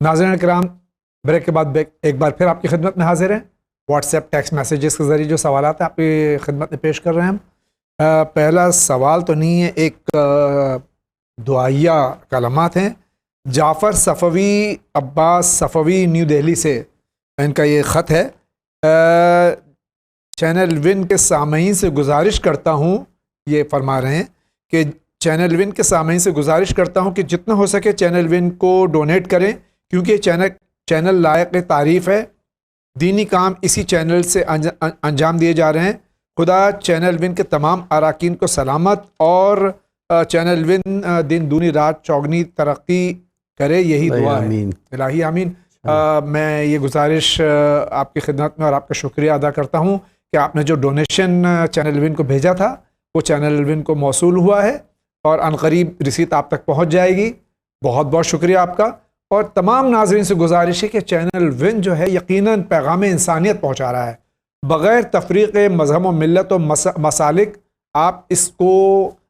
ناظرین کرام، بریک کے بعد ایک بار پھر آپ کی خدمت میں حاضر ہیں. واٹس ایپ ٹیکسٹ میسیجز کے ذریعے جو سوالات ہیں آپ کی خدمت میں پیش کر رہے ہیں ہم. پہلا سوال تو نہیں ہے، ایک دعائیہ کلمات ہیں. جعفر صفوی، عباس صفوی، نیو دہلی سے ان کا یہ خط ہے. چینل ون کے سامعین سے گزارش کرتا ہوں، یہ فرما رہے ہیں کہ چینل ون کے سامعین سے گزارش کرتا ہوں کہ جتنا ہو سکے چینل ون کو ڈونیٹ کریں، کیونکہ چینل لائق تعریف ہے. دینی کام اسی چینل سے انجام دیے جا رہے ہیں. خدا چینل ون کے تمام اراکین کو سلامت اور چینل ون دن دونی رات چوگنی ترقی کرے، یہی دعا ہے. الہی آمین. میں یہ گزارش آپ کی خدمت میں اور آپ کا شکریہ ادا کرتا ہوں کہ آپ نے جو ڈونیشن چینل ون کو بھیجا تھا وہ چینل ون کو موصول ہوا ہے اور عنقریب رسید آپ تک پہنچ جائے گی. بہت بہت شکریہ آپ کا. اور تمام ناظرین سے گزارش ہے کہ چینل ون جو ہے یقیناً پیغام انسانیت پہنچا رہا ہے بغیر تفریق مذہب و ملت و مسالک. آپ اس کو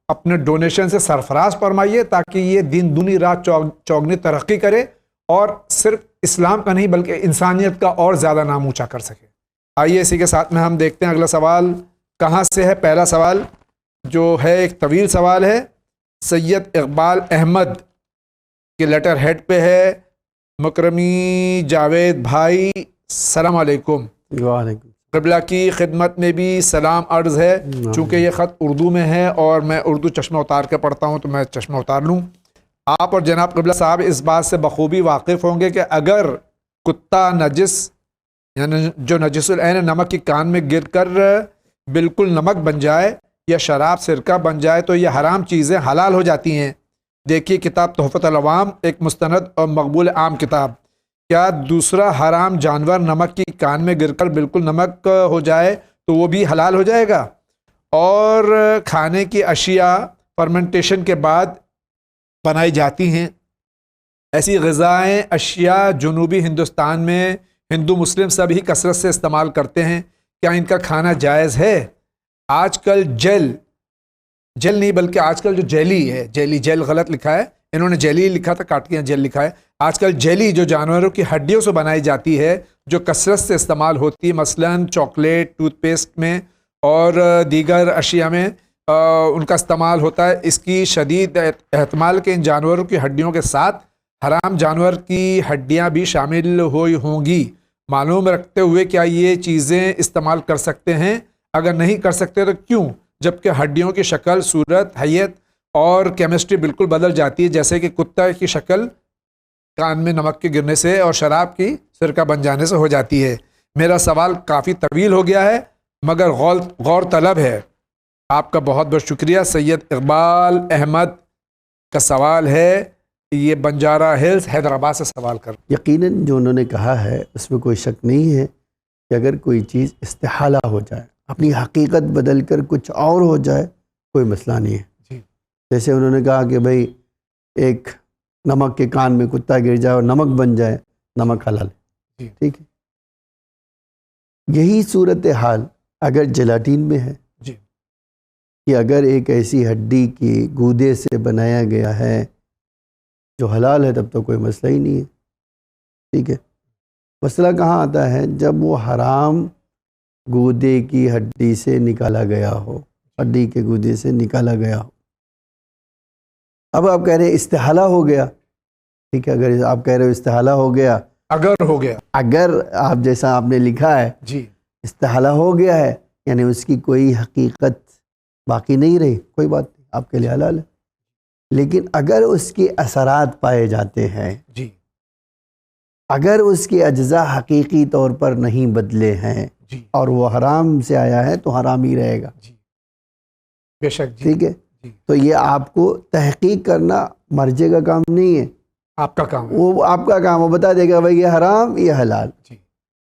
اپنے ڈونیشن سے سرفراز فرمائیے تاکہ یہ دن دنی رات چوگنی ترقی کرے اور صرف اسلام کا نہیں بلکہ انسانیت کا اور زیادہ نام اونچا کر سکے. آئیے اسی کے ساتھ میں ہم دیکھتے ہیں اگلا سوال کہاں سے ہے. پہلا سوال جو ہے ایک طویل سوال ہے. سید اقبال احمد کے لیٹر ہیڈ پہ ہے. مکرمی جاوید بھائی السلام علیکم. وعلیکم. قبلہ کی خدمت میں بھی سلام عرض ہے. چونکہ یہ خط اردو میں ہے اور میں اردو چشمہ اتار کے پڑھتا ہوں تو میں چشمہ اتار لوں. آپ اور جناب قبلہ صاحب اس بات سے بخوبی واقف ہوں گے کہ اگر کتا نجس یعنی جو نجس العین نمک کی کان میں گر کر بالکل نمک بن جائے یا شراب سرکہ بن جائے تو یہ حرام چیزیں حلال ہو جاتی ہیں. دیکھیے کتاب تحفۃ العوام، ایک مستند اور مقبول عام کتاب. کیا دوسرا حرام جانور نمک کی کان میں گر کر بالکل نمک ہو جائے تو وہ بھی حلال ہو جائے گا؟ اور کھانے کی اشیاء فرمنٹیشن کے بعد بنائی جاتی ہیں. ایسی غذائیں اشیاء جنوبی ہندوستان میں ہندو مسلم سب ہی کثرت سے استعمال کرتے ہیں. کیا ان کا کھانا جائز ہے؟ آج کل جیل نہیں بلکہ آج کل جو جیلی ہے، جیل غلط لکھا ہے، انہوں نے جیلی لکھا تھا، کاٹ کے جیل لکھا ہے. آج کل جیلی جو جانوروں کی ہڈیوں سے بنائی جاتی ہے جو کثرت سے استعمال ہوتی ہے، مثلاً چاکلیٹ، ٹوتھ پیسٹ میں اور دیگر اشیاء میں ان کا استعمال ہوتا ہے. اس کی شدید احتمال کہ ان جانوروں کی ہڈیوں کے ساتھ حرام جانور کی ہڈیاں بھی شامل ہوئی ہوں گی. معلوم رکھتے ہوئے کیا یہ چیزیں استعمال کر سکتے ہیں؟ اگر نہیں کر سکتے تو کیوں؟ جبکہ ہڈیوں کی شکل، صورت، حیت اور کیمسٹری بالکل بدل جاتی ہے، جیسے کہ کتا کی شکل کان میں نمک کے گرنے سے اور شراب کی سرکہ بن جانے سے ہو جاتی ہے. میرا سوال کافی طویل ہو گیا ہے مگر غور طلب ہے. آپ کا بہت بہت شکریہ. سید اقبال احمد کا سوال ہے، یہ بنجارہ ہلز حیدرآباد سے سوال کر. یقیناً جو انہوں نے کہا ہے اس میں کوئی شک نہیں ہے کہ اگر کوئی چیز استحالہ ہو جائے، اپنی حقیقت بدل کر کچھ اور ہو جائے، کوئی مسئلہ نہیں ہے. جی. جیسے انہوں نے کہا کہ بھئی ایک نمک کے کان میں کتا گر جائے اور نمک بن جائے، نمک حلال ہے. جی. ٹھیک ہے. یہی صورتحال اگر جیلاٹین میں ہے، جی، کہ اگر ایک ایسی ہڈی کی گودے سے بنایا گیا ہے جو حلال ہے تب تو کوئی مسئلہ ہی نہیں ہے. ٹھیک ہے. مسئلہ کہاں آتا ہے؟ جب وہ حرام گودے کی ہڈی سے نکالا گیا ہو، ہڈی کے گودے سے نکالا گیا ہو. اب آپ کہہ رہے ہیں استحالہ ہو گیا. ٹھیک ہے. اگر آپ کہہ رہے ہو استحالہ ہو گیا، اگر ہو گیا، اگر آپ جیسا آپ نے لکھا ہے جی استحالہ ہو گیا ہے یعنی اس کی کوئی حقیقت باقی نہیں رہی، کوئی بات نہیں، آپ کے لیے حلال ہے. لیکن اگر اس کے اثرات پائے جاتے ہیں، جی، اگر اس کے اجزاء حقیقی طور پر نہیں بدلے ہیں جی، اور وہ حرام سے آیا ہے تو حرام ہی رہے گا. جی، بے شک. جی، ٹھیک ہے. جی، تو یہ آپ کو تحقیق کرنا مرجے کا کام نہیں ہے، آپ کا کام ہے. وہ آپ کا کام، وہ بتا دے گا بھائی یہ حرام یہ حلال. جی.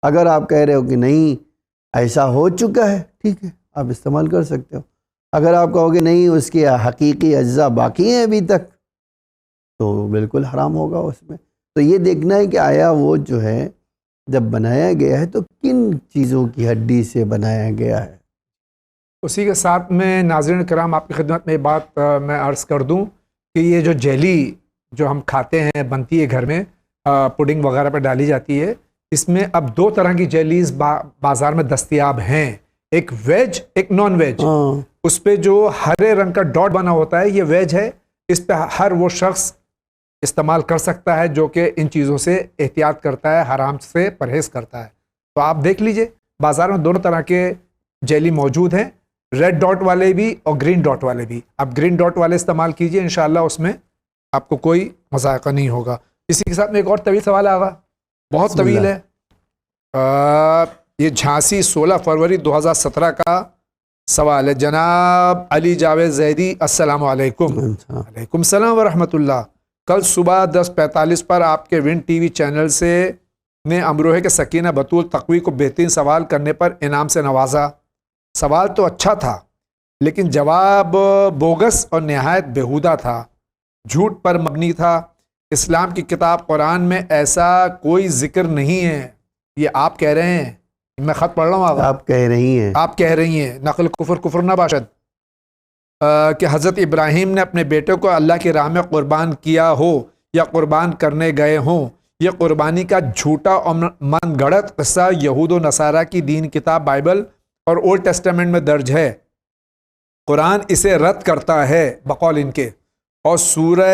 اگر آپ کہہ رہے ہو کہ نہیں ایسا ہو چکا ہے، ٹھیک ہے، آپ استعمال کر سکتے ہو. اگر آپ کہو کہ نہیں اس کے حقیقی اجزاء باقی ہیں ابھی تک تو بالکل حرام ہوگا اس میں. تو یہ دیکھنا ہے کہ آیا وہ جو ہے جب بنایا گیا ہے تو کن چیزوں کی ہڈی سے بنایا گیا ہے. اسی کے ساتھ میں ناظرین کرام آپ کی خدمت میں بات میں عرض کر دوں کہ یہ جو جیلی جو ہم کھاتے ہیں بنتی ہے گھر میں، پڈنگ وغیرہ پہ ڈالی جاتی ہے. اس میں اب 2 طرح کی جیلیز بازار میں دستیاب ہیں, ایک ویج ایک نان ویج. اس پہ جو ہرے رنگ کا ڈاٹ بنا ہوتا ہے یہ ویج ہے. اس پہ ہر وہ شخص استعمال کر سکتا ہے جو کہ ان چیزوں سے احتیاط کرتا ہے, حرام سے پرہیز کرتا ہے. تو آپ دیکھ لیجئے بازار میں دونوں طرح کے جیلی موجود ہیں, ریڈ ڈاٹ والے بھی اور گرین ڈاٹ والے بھی. آپ گرین ڈاٹ والے استعمال کیجئے, انشاءاللہ اس میں آپ کو کوئی مذائقہ نہیں ہوگا. اسی کے ساتھ میں ایک اور طویل سوال آگا, بہت طویل ہے. یہ جھانسی 16 فروری 2017 کا سوال ہے. جناب علی جاوید زیدی, السلام علیکم. وعلیکم السلام ورحمۃ اللہ. کل صبح 10:45 پر آپ کے ون ٹی وی چینل سے نے امروہے کے سکینہ بطول تقوی کو بہترین سوال کرنے پر انعام سے نوازا. سوال تو اچھا تھا لیکن جواب بوگس اور نہایت بیہودہ تھا, جھوٹ پر مبنی تھا. اسلام کی کتاب قرآن میں ایسا کوئی ذکر نہیں ہے. یہ آپ کہہ رہے ہیں, میں خط پڑھ رہا ہوں آگا. آپ کہہ رہی ہیں, آپ کہہ رہی ہیں, نقل کفر نہ باشد, کہ حضرت ابراہیم نے اپنے بیٹے کو اللہ کی راہ میں قربان کیا ہو یا قربان کرنے گئے ہوں. یہ قربانی کا جھوٹا اور من گھڑت قصہ یہود و نصارہ کی دین کتاب بائبل اور اولڈ ٹیسٹامنٹ میں درج ہے. قرآن اسے رد کرتا ہے بقول ان کے. اور سورہ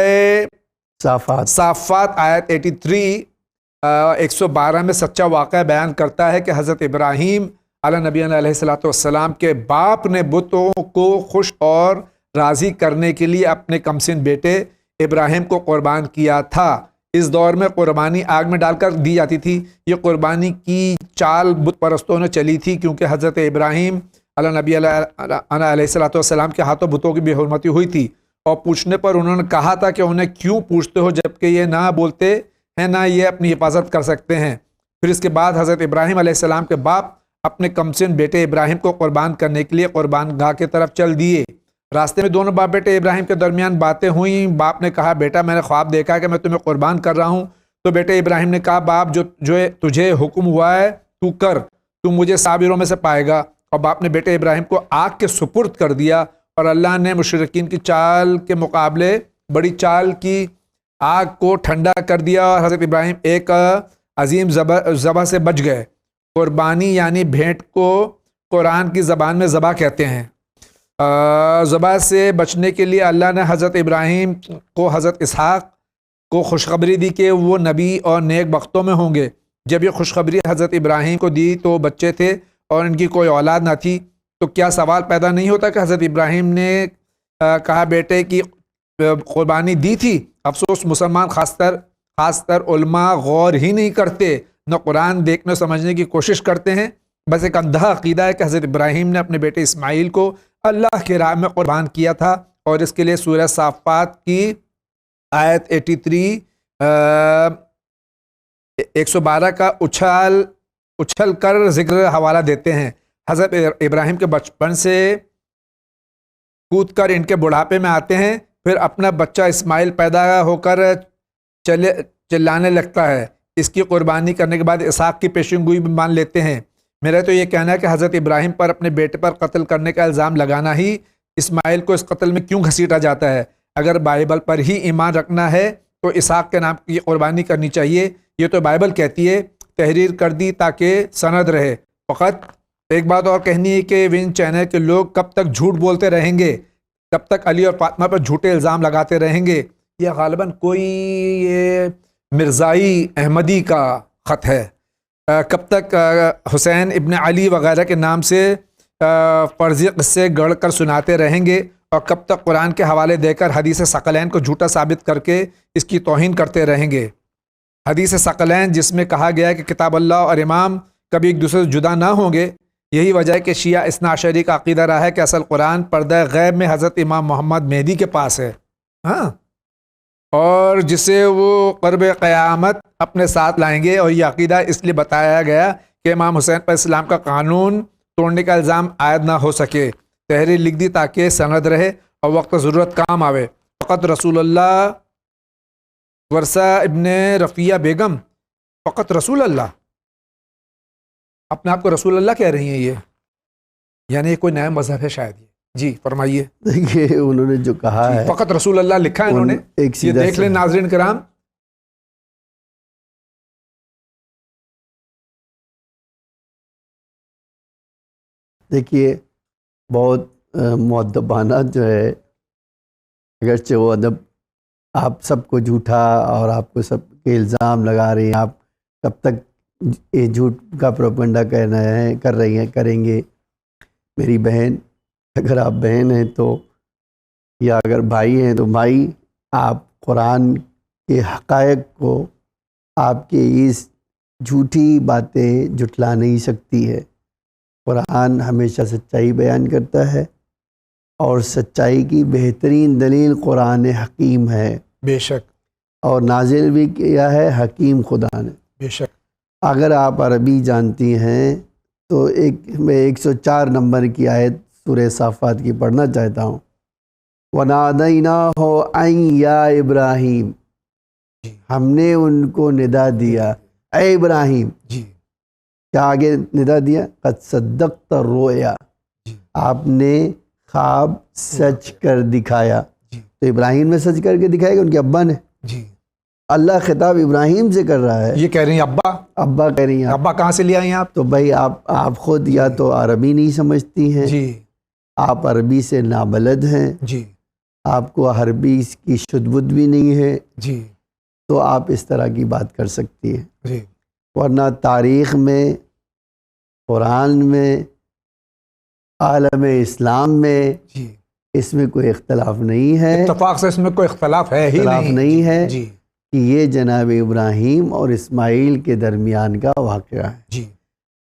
صافات آیت 83 112 میں سچا واقعہ بیان کرتا ہے کہ حضرت ابراہیم علیہ نبی علیہ الصلوۃ والسلام کے باپ نے بتوں کو خوش اور راضی کرنے کے لیے اپنے کمسن بیٹے ابراہیم کو قربان کیا تھا. اس دور میں قربانی آگ میں ڈال کر دی جاتی تھی. یہ قربانی کی چال بت پرستوں نے چلی تھی کیونکہ حضرت ابراہیم علیہ نبی علیہ الصلوۃ والسلام کے ہاتھوں بتوں کی بے حرمتی ہوئی تھی. اور پوچھنے پر انہوں نے کہا تھا کہ انہیں کیوں پوچھتے ہو جبکہ یہ نہ بولتے ہیں نہ یہ اپنی حفاظت کر سکتے ہیں. پھر اس کے بعد حضرت ابراہیم علیہ السلام کے باپ اپنے کمسن بیٹے ابراہیم کو قربان کرنے کے لیے قربان گاہ کی طرف چل دیے. راستے میں دونوں باپ بیٹے ابراہیم کے درمیان باتیں ہوئیں. باپ نے کہا, بیٹا میں نے خواب دیکھا کہ میں تمہیں قربان کر رہا ہوں. تو بیٹے ابراہیم نے کہا, باپ جو تجھے حکم ہوا ہے تو کر, تو مجھے صابروں میں سے پائے گا. اور باپ نے بیٹے ابراہیم کو آگ کے سپرد کر دیا اور اللہ نے مشرکین کی چال کے مقابلے بڑی چال کی آگ کو ٹھنڈا کر دیا اور حضرت ابراہیم ایک عظیم ذبح سے بچ گئے. قربانی یعنی بھیٹ کو قرآن کی زبان میں ذبح کہتے ہیں. ذبح سے بچنے کے لیے اللہ نے حضرت ابراہیم کو حضرت اسحاق کو خوشخبری دی کہ وہ نبی اور نیک بختوں میں ہوں گے. جب یہ خوشخبری حضرت ابراہیم کو دی تو بچے تھے اور ان کی کوئی اولاد نہ تھی. تو کیا سوال پیدا نہیں ہوتا کہ حضرت ابراہیم نے کہا بیٹے کی قربانی دی تھی؟ افسوس مسلمان خاص تر علماء غور ہی نہیں کرتے, نہ قرآن دیکھنے سمجھنے کی کوشش کرتے ہیں. بس ایک اندھا عقیدہ ہے کہ حضرت ابراہیم نے اپنے بیٹے اسماعیل کو اللہ کی راہ میں قربان کیا تھا اور اس کے لیے سورہ صافات کی آیت 83 112 کا اچھل کر ذکر حوالہ دیتے ہیں. حضرت ابراہیم کے بچپن سے کود کر ان کے بڑھاپے میں آتے ہیں. پھر اپنا بچہ اسماعیل پیدا ہو کر چلانے لگتا ہے. اس کی قربانی کرنے کے بعد اسحاق کی پیشن گوئی بھی مان لیتے ہیں. میرا تو یہ کہنا ہے کہ حضرت ابراہیم پر اپنے بیٹے پر قتل کرنے کا الزام لگانا ہی اسماعیل کو اس قتل میں کیوں گھسیٹا جاتا ہے؟ اگر بائبل پر ہی ایمان رکھنا ہے تو اسحاق کے نام کی قربانی کرنی چاہیے. یہ تو بائبل کہتی ہے. تحریر کر دی تاکہ سند رہے. فقط ایک بات اور کہنی ہے کہ ون چینل کے لوگ کب تک جھوٹ بولتے رہیں گے؟ کب تک علی اور فاطمہ پر جھوٹے الزام لگاتے رہیں گے؟ یہ غالباً کوئی یہ مرزائی احمدی کا خط ہے. کب تک حسین ابن علی وغیرہ کے نام سے فرضی قصے گڑھ کر سناتے رہیں گے؟ اور کب تک قرآن کے حوالے دے کر حدیث ثقلین کو جھوٹا ثابت کر کے اس کی توہین کرتے رہیں گے؟ حدیث ثقلین جس میں کہا گیا ہے کہ کتاب اللہ اور امام کبھی ایک دوسرے سے جدا نہ ہوں گے. یہی وجہ ہے کہ شیعہ اثنا عشری کا عقیدہ رہا ہے کہ اصل قرآن پردہ غیب میں حضرت امام محمد مہدی کے پاس ہے, ہاں, اور جسے وہ قرب قیامت اپنے ساتھ لائیں گے. اور یہ عقیدہ اس لیے بتایا گیا کہ امام حسین پر اسلام کا قانون توڑنے کا الزام عائد نہ ہو سکے. تحریر لکھ دی تاکہ سند رہے اور وقت ضرورت کام آوے. فقط رسول اللہ ورثہ ابن رفیہ بیگم, فقط رسول اللہ, اپنے آپ کو رسول اللہ کہہ رہی ہیں یہ, یعنی کوئی نیا مذہب ہے شاید. جی فرمائیے. دیکھیے انہوں نے جو کہا ہے فقط رسول اللہ لکھا ہے انہوں نے, ایک یہ دیکھ لیں ناظرین کرام, دیکھیے بہت مؤدبانہ جو ہے، اگرچہ وہ ادب آپ سب کو جھوٹا اور آپ کو سب کے الزام لگا رہے ہیں، آپ کب تک یہ جھوٹ کا پروپگنڈا کریں گے. میری بہن، اگر آپ بہن ہیں تو، یا اگر بھائی ہیں تو بھائی، آپ قرآن کے حقائق کو، آپ کے اس جھوٹی باتیں جھٹلا نہیں سکتی ہے. قرآن ہمیشہ سچائی بیان کرتا ہے، اور سچائی کی بہترین دلیل قرآن حکیم ہے. بے شک، اور نازل بھی کیا ہے حکیم خدا نے. بے شک. اگر آپ عربی جانتی ہیں تو میں 104 نمبر کی آیت سورہ صافات کی پڑھنا چاہتا ہوں. وَنَادَيْنَاهُ أَن يَا إِبْرَاهِيمُ، ہم نے ان کو ندا دیا، اے ابراہیم. جی. کیا آگے ندا دیا؟ قد صدقت الرؤیا، آپ نے خواب سچ کر دکھایا. تو ابراہیم نے سچ کر کے دکھایا کہ ان کے ابا نے. جی. اللہ خطاب ابراہیم سے کر رہا ہے. یہ کہہ رہی ہیں ابا. ابا کہہ رہی ہیں. ابا کہاں سے لے آئی ہیں آپ؟ تو بھائی آپ خود یا تو عربی نہیں سمجھتی ہیں، جی. آپ عربی سے نابلد ہیں، جی. آپ کو عربی کی شدبد بھی نہیں ہے، جی. تو آپ اس طرح کی بات کر سکتی ہیں. جی. ورنہ تاریخ میں، قرآن میں، عالم اسلام میں جی. اس میں کوئی اختلاف نہیں ہے. اتفاق سے اس میں کوئی اختلاف ہے ہی اختلاف نہیں ہے جی. کہ یہ جناب ابراہیم اور اسماعیل کے درمیان کا واقعہ ہے. جی.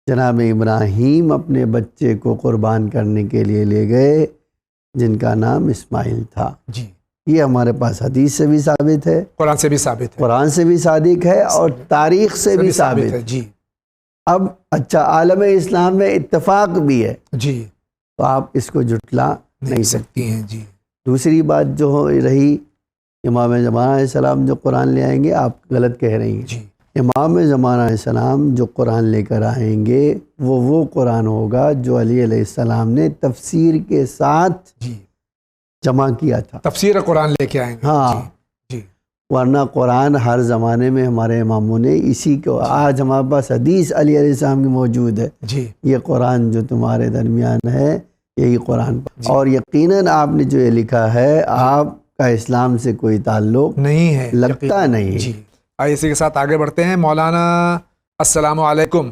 جناب ابراہیم اپنے بچے کو قربان کرنے کے لیے لے گئے جن کا نام اسماعیل تھا. جی. یہ ہمارے پاس حدیث سے بھی ثابت ہے، قرآن سے بھی ثابت ہے، قرآن سے بھی صادق ہے، اور تاریخ سے بھی ثابت ہے. جی. اب اچھا، عالم اسلام میں اتفاق بھی ہے، جی. تو آپ اس کو جھٹلا نہیں سکتی ہیں. جی. دوسری بات جو رہی، امام زمانہ علیہ السلام جو قرآن لے آئیں گے، آپ غلط کہہ رہی ہیں. جی. امام زمانہ علیہ السلام جو قرآن لے کر آئیں گے وہ قرآن ہوگا جو علی علیہ السلام نے تفسیر کے ساتھ جی. جمع کیا تھا. تفسیر قرآن لے کے آئیں گے. ہاں. جی. ورنہ قرآن ہر زمانے میں ہمارے اماموں نے اسی کو، آج ہمارے پاس حدیث علی علیہ السلام کی موجود ہے. جی. یہ قرآن جو تمہارے درمیان ہے یہی قرآن. اور یقیناً آپ نے جو یہ لکھا ہے، آپ کا اسلام سے کوئی تعلق نہیں ہے، لگتا نہیں. جی. آئیے اسی کے ساتھ آگے بڑھتے ہیں. مولانا السلام علیکم.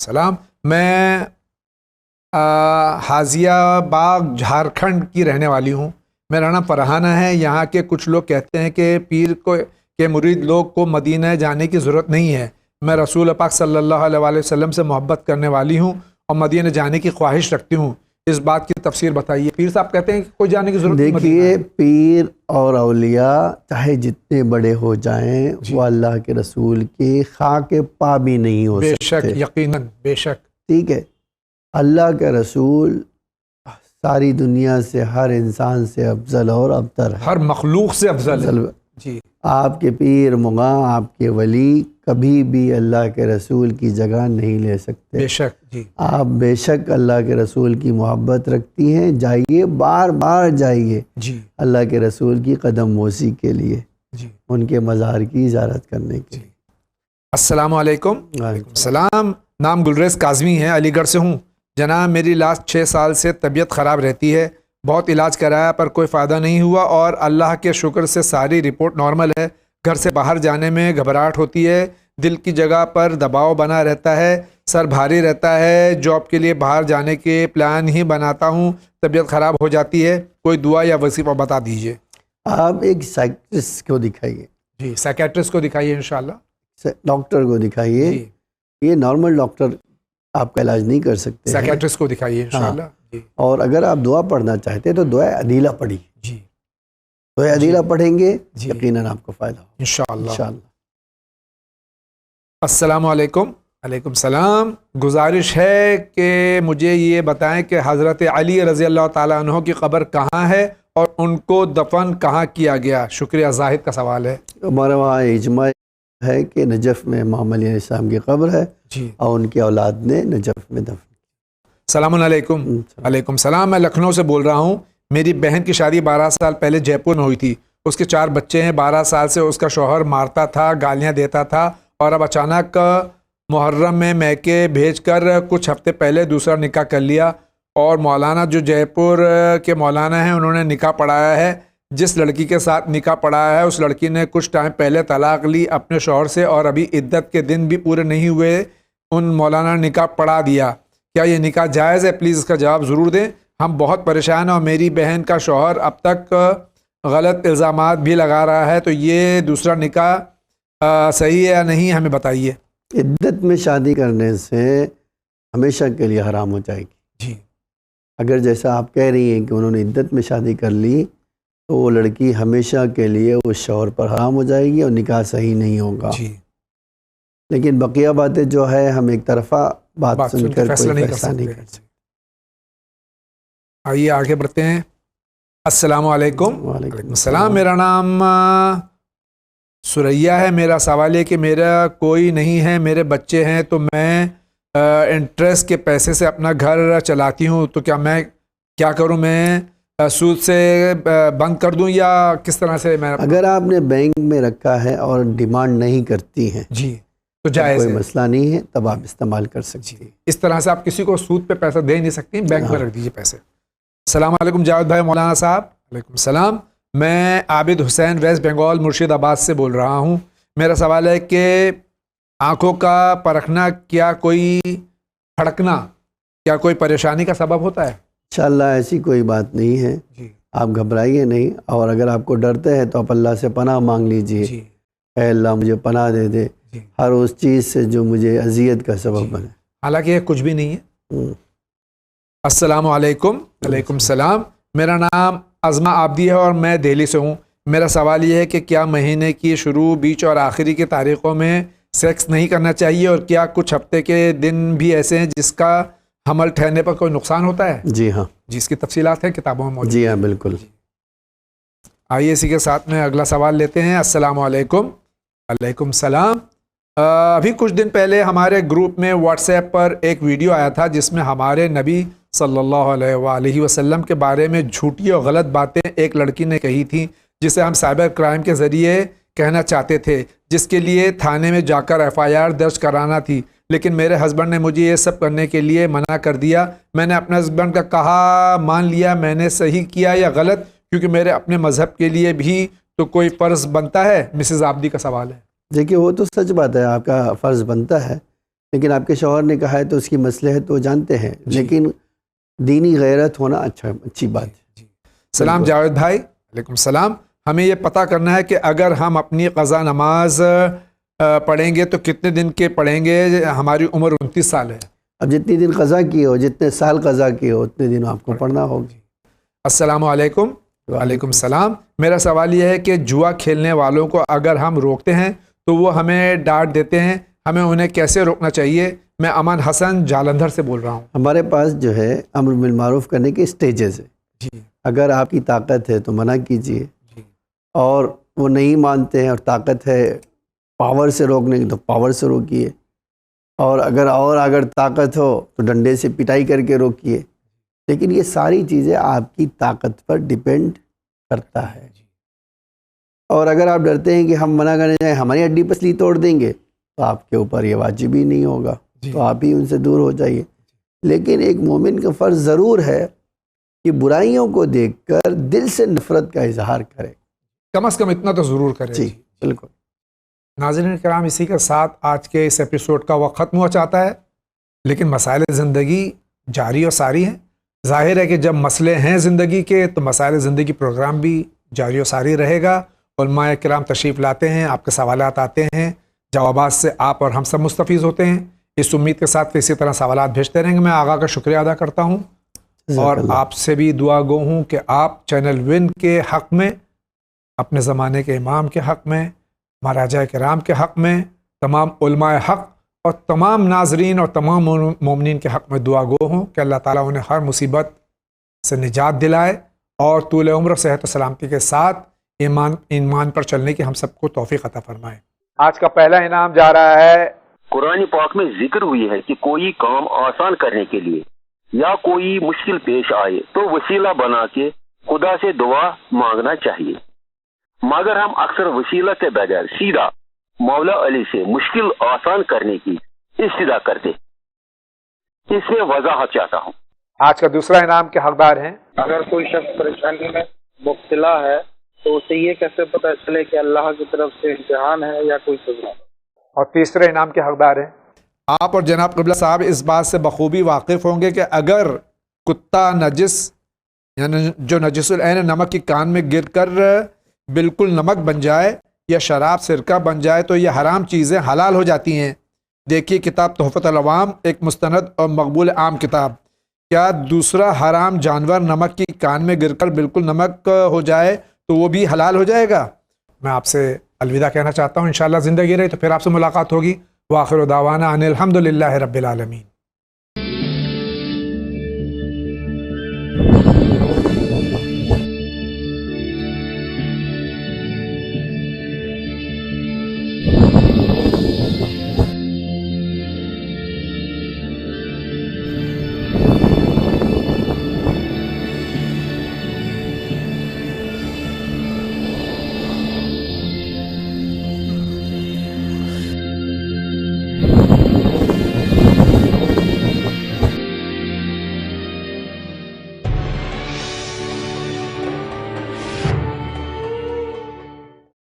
سلام. میں حاضیہ باغ جھارکھنڈ کی رہنے والی ہوں. میرا نام فرحانہ ہے. یہاں کے کچھ لوگ کہتے ہیں کہ پیر کے مرید لوگ کو مدینہ جانے کی ضرورت نہیں ہے. میں رسول پاک صلی اللہ علیہ وآلہ وسلم سے محبت کرنے والی ہوں اور مدینہ جانے کی خواہش رکھتی ہوں. اس بات کی تفسیر بتائیے. پیر صاحب کہتے ہیں کہ کوئی جانے کی ضرورت نہیں. دیکھیے، پیر اور اولیاء چاہے جتنے بڑے ہو جائیں، وہ اللہ کے رسول کی خاک پا بھی نہیں ہو بے سکتے. شک، یقیناً، بے شک. ٹھیک ہے. اللہ کے رسول ساری دنیا سے، ہر انسان سے افضل اور ابتر ہے، ہر مخلوق سے افضل ہے. جی. آپ کے پیر مغاں، آپ کے ولی کبھی بھی اللہ کے رسول کی جگہ نہیں لے سکتے. بے شک. جی. آپ بے شک اللہ کے رسول کی محبت رکھتی ہیں، جائیے، بار بار جائیے جی. اللہ کے رسول کی قدم بوسی کے لیے، جی. ان کے مزار کی زیارت کرنے کے لیے. السلام علیکم. السلام. نام گلریز کاظمی ہے، علی گڑھ سے ہوں. جناب، میری لاسٹ 6 سال سے طبیعت خراب رہتی ہے. بہت علاج کرایا پر کوئی فائدہ نہیں ہوا، اور اللہ کے شکر سے ساری رپورٹ نارمل ہے. گھر سے باہر جانے میں گھبراہٹ ہوتی ہے، دل کی جگہ پر دباؤ بنا رہتا ہے، سر بھاری رہتا ہے. جاب کے لیے باہر جانے کے پلان ہی بناتا ہوں، طبیعت خراب ہو جاتی ہے. کوئی دعا یا وظیفہ بتا دیجیے. آپ ایک سائیکٹرسٹ کو دکھائیے. جی. سائیکیٹرسٹ کو دکھائیے انشاءاللہ. ڈاکٹر کو دکھائیے. جی. یہ نارمل ڈاکٹر آپ کا علاج نہیں کر سکتے. سائیکیٹرسٹ کو دکھائیے انشاءاللہ. جی. اور اگر آپ دعا پڑھنا چاہتے ہیں تو دعا عدیلہ پڑھی. جی. دعا عدیلہ پڑھیں گے، جی. یقیناً آپ کو فائدہ ہوگا انشاءاللہ. السلام علیکم. علیکم السلام. گزارش ہے کہ مجھے یہ بتائیں کہ حضرت علی رضی اللہ تعالیٰ عنہ کی قبر کہاں ہے اور ان کو دفن کہاں کیا گیا؟ شکریہ. زاہد کا سوال ہے. ہمارے وہاں اجماع ہے کہ نجف میں امام علیہ السلام کی قبر ہے، جی. اور ان کی اولاد نے نجف میں دفن. السلام علیکم. علیکم السلام. میں لکھنؤ سے بول رہا ہوں. میری بہن کی شادی 12 سال پہلے جے پور میں ہوئی تھی. اس کے 4 بچے ہیں. 12 سال سے اس کا شوہر مارتا تھا، گالیاں دیتا تھا، اور اب اچانک محرم میں میکے بھیج کر کچھ ہفتے پہلے دوسرا نکاح کر لیا. اور مولانا جو جے پور کے مولانا ہیں انہوں نے نکاح پڑھایا ہے. جس لڑکی کے ساتھ نکاح پڑھایا ہے اس لڑکی نے کچھ ٹائم پہلے طلاق لی اپنے شوہر سے اور ابھی عدت کے دن بھی پورے نہیں ہوئے ان مولانا نے نکاح پڑھا دیا. کیا یہ نکاح جائز ہے؟ پلیز اس کا جواب ضرور دیں. ہم بہت پریشان ہیں اور میری بہن کا شوہر اب تک غلط الزامات بھی لگا رہا ہے, تو یہ دوسرا نکاح صحیح ہے یا نہیں, ہمیں بتائیے. عدت میں شادی کرنے سے ہمیشہ کے لیے حرام ہو جائے گی. جی. اگر جیسا آپ کہہ رہی ہیں کہ انہوں نے عدت میں شادی کر لی تو وہ لڑکی ہمیشہ کے لیے اس شوہر پر حرام ہو جائے گی اور نکاح صحیح نہیں ہوگا. جی. لیکن بقیہ باتیں جو ہے ہم ایک طرفہ بات سن کر فیصلہ کوئی نہیں کر فیصلہ نہیں کر سکتے. سکتے. آئیے آگے بڑھتے ہیں. السلام علیکم. وعلیکم السلام. میرا نام سریا ہے. میرا سوال ہے کہ میرا کوئی نہیں ہے, میرے بچے ہیں, تو میں انٹرسٹ کے پیسے سے اپنا گھر چلاتی ہوں, تو کیا میں کیا کروں؟ میں سود سے بند کر دوں یا کس طرح سے؟ میں اگر آپ نے بینک میں رکھا ہے اور ڈیمانڈ نہیں کرتی ہیں جی تو جائز کوئی ہے. مسئلہ نہیں ہے, تب آپ استعمال کر سکتی ہیں. اس طرح سے آپ کسی کو سود پہ پیسہ دے نہیں سکتی, بینک میں رکھ دیجیے پیسے. السلام علیکم جاوید بھائی مولانا صاحب. وعلیکم السلام. میں عابد حسین ویسٹ بنگال مرشید آباد سے بول رہا ہوں. میرا سوال ہے کہ آنکھوں کا پرکھنا کیا کوئی پھڑکنا کیا کوئی پریشانی کا سبب ہوتا ہے؟ انشاءاللہ ایسی کوئی بات نہیں ہے. جی. آپ گھبرائیے نہیں, اور اگر آپ کو ڈرتے ہیں تو آپ اللہ سے پناہ مانگ لیجئے. جی. اے اللہ مجھے پناہ دے دے جی. ہر اس چیز سے جو مجھے اذیت کا سبب بنے. حالانکہ یہ کچھ بھی نہیں ہے. السلام علیکم. وعلیکم السلام. میرا نام عظمہ آبدی ہے اور میں دہلی سے ہوں. میرا سوال یہ ہے کہ کیا مہینے کی شروع, بیچ اور آخری کی تاریخوں میں سیکس نہیں کرنا چاہیے, اور کیا کچھ ہفتے کے دن بھی ایسے ہیں جس کا حمل ٹھہرنے پر کوئی نقصان ہوتا ہے؟ جی ہاں. جی, اس کی تفصیلات ہیں کتابوں میں موجود. جی ہاں بالکل. آئیے اسی کے ساتھ میں اگلا سوال لیتے ہیں. السلام علیکم. وعلیکم السلام. ابھی کچھ دن پہلے ہمارے گروپ میں واٹس ایپ پر ایک ویڈیو آیا تھا جس میں ہمارے نبی صلی اللہ علیہ وآلہ وسلم کے بارے میں جھوٹی اور غلط باتیں ایک لڑکی نے کہی تھیں, جسے ہم سائبر کرائم کے ذریعے کہنا چاہتے تھے, جس کے لیے تھانے میں جا کر FIR درج کرانا تھی. لیکن میرے ہسبینڈ نے مجھے یہ سب کرنے کے لیے منع کر دیا. میں نے اپنے ہسبینڈ کا کہا مان لیا, میں نے صحیح کیا یا غلط, کیونکہ میرے اپنے مذہب کے لیے بھی تو کوئی فرض بنتا ہے. مسز آبدی کا سوال ہے. دیکھیے وہ تو سچ بات ہے, آپ کا فرض بنتا ہے, لیکن آپ کے شوہر نے کہا ہے تو اس کی مصلحت تو جانتے ہیں. لیکن دینی غیرت ہونا اچھی بات ہے. سلام جاوید بھائی. وعلیکم السلام. ہمیں یہ پتہ کرنا ہے کہ اگر ہم اپنی قضا نماز پڑھیں گے تو کتنے دن کے پڑھیں گے؟ ہماری عمر 29 سال ہے. اب جتنی دن قضا کی ہو, جتنے سال قضا کی ہو, اتنے دن آپ کو پڑھنا ہوگی. السلام علیکم. وعلیکم السلام. میرا سوال یہ ہے کہ جوا کھیلنے والوں کو اگر ہم روکتے ہیں تو وہ ہمیں ڈانٹ دیتے ہیں, ہمیں انہیں کیسے روکنا چاہیے؟ میں امن حسن جالندھر سے بول رہا ہوں. ہمارے پاس جو ہے امر بالمعروف کرنے کے اسٹیجز ہیں. جی. اگر آپ کی طاقت ہے تو منع کیجیے, اور وہ نہیں مانتے ہیں اور طاقت ہے پاور سے روکنے کی تو پاور سے روکیے, اور اگر طاقت ہو تو ڈنڈے سے پٹائی کر کے روکیے. لیکن یہ ساری چیزیں آپ کی طاقت پر ڈیپینڈ کرتا ہے. اور اگر آپ ڈرتے ہیں کہ ہم منع کرنے جائیں ہماری ہڈی پسلی توڑ دیں گے تو آپ کے اوپر یہ واجب ہی نہیں ہوگا, تو آپ ہی ان سے دور ہو جائیے. لیکن ایک مومن کا فرض ضرور ہے کہ برائیوں کو دیکھ کر دل سے نفرت کا اظہار کرے, کم از کم اتنا تو ضرور کرے. جی بالکل. ناظرین کرام, اسی کے ساتھ آج کے اس ایپیسوڈ کا وقت ختم ہو چاہتا ہے, لیکن مسائل زندگی جاری اور ساری ہیں. ظاہر ہے کہ جب مسئلے ہیں زندگی کے تو مسائل زندگی پروگرام بھی جاری و ساری رہے گا. علماء کرام تشریف لاتے ہیں, آپ کے سوالات آتے ہیں, جوابات سے آپ اور ہم سب مستفیض ہوتے ہیں. اس امید کے ساتھ کہ اسی طرح سوالات بھیجتے رہیں گے. میں آغا کا شکریہ ادا کرتا ہوں اور آپ سے بھی دعا گو ہوں کہ آپ چینل ون کے حق میں, اپنے زمانے کے امام کے حق میں, مہاراجہ کرام کے حق میں, تمام علماء حق اور تمام ناظرین اور تمام مومنین کے حق میں دعا گو ہوں کہ اللہ تعالیٰ انہیں ہر مصیبت سے نجات دلائے اور طول عمر صحت و سلامتی کے ساتھ ایمان پر چلنے کی ہم سب کو توفیق عطا فرمائے. آج کا پہلا انعام جا رہا ہے. قرآن پاک میں ذکر ہوئی ہے کہ کوئی کام آسان کرنے کے لیے یا کوئی مشکل پیش آئے تو وسیلہ بنا کے خدا سے دعا مانگنا چاہیے, مگر ہم اکثر وسیلہ کے بغیر سیدھا مولا علی سے مشکل آسان کرنے کی استدعا کرتے. اس میں وضاحت چاہتا ہوں. آج کا دوسرا انعام کے حقدار ہیں. اگر کوئی شخص پریشانی میں مبتلا ہے تو اسے یہ کیسے پتہ چلے کہ اللہ کی طرف سے امتحان ہے یا کوئی سزا؟ اور تیسرے انعام کے حقدار ہیں. آپ اور جناب قبلہ صاحب اس بات سے بخوبی واقف ہوں گے کہ اگر کتا نجس یعنی جو نجس العین نمک کی کان میں گر کر بالکل نمک بن جائے یا شراب سرکہ بن جائے تو یہ حرام چیزیں حلال ہو جاتی ہیں. دیکھیے کتاب تحفۃ العوام، ایک مستند اور مقبول عام کتاب. کیا دوسرا حرام جانور نمک کی کان میں گر کر بالکل نمک ہو جائے تو وہ بھی حلال ہو جائے گا؟ میں آپ سے الوداع کہنا چاہتا ہوں. انشاءاللہ زندگی رہی تو پھر آپ سے ملاقات ہوگی. وآخر دعوانا ان الحمدللہ رب العالمین.